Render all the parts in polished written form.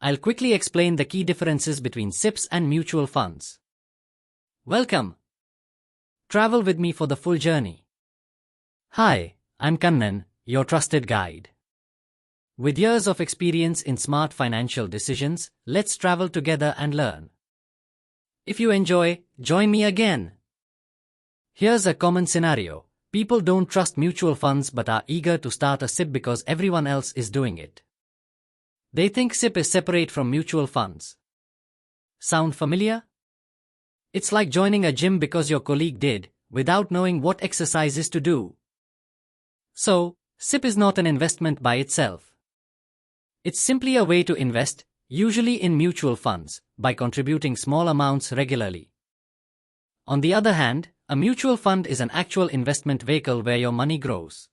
I'll quickly explain the key differences between SIPs and mutual funds. Welcome. Travel with me for the full journey. Hi, I'm Kannan, your trusted guide. With years of experience in smart financial decisions, let's travel together and learn. If you enjoy, join me again. Here's a common scenario. People don't trust mutual funds but are eager to start a SIP because everyone else is doing it. They think SIP is separate from mutual funds. Sound familiar? It's like joining a gym because your colleague did, without knowing what exercises to do. So, SIP is not an investment by itself. It's simply a way to invest, usually in mutual funds, by contributing small amounts regularly. On the other hand, a mutual fund is an actual investment vehicle where your money grows.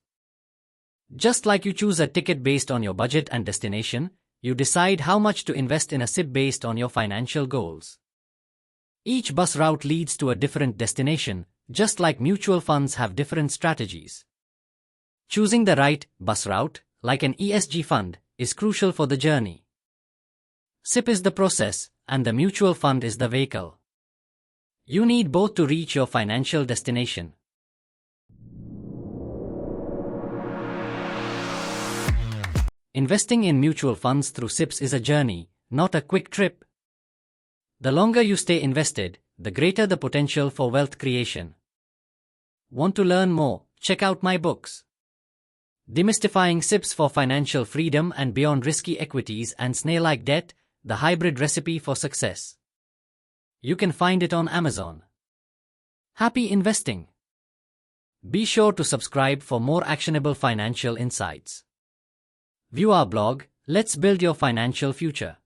Just like you choose a ticket based on your budget and destination, you decide how much to invest in a SIP based on your financial goals. Each bus route leads to a different destination, just like mutual funds have different strategies. Choosing the right bus route, like an ESG fund, is crucial for the journey. SIP is the process, and the mutual fund is the vehicle. You need both to reach your financial destination. Investing in mutual funds through SIPs is a journey, not a quick trip. The longer you stay invested, the greater the potential for wealth creation. Want to learn more? Check out my books. Demystifying SIPs for Financial Freedom and Beyond Risky Equities and Snail-like Debt, the Hybrid Recipe for Success. You can find it on Amazon. Happy investing! Be sure to subscribe for more actionable financial insights. View our blog, Let's Build Your Financial Future.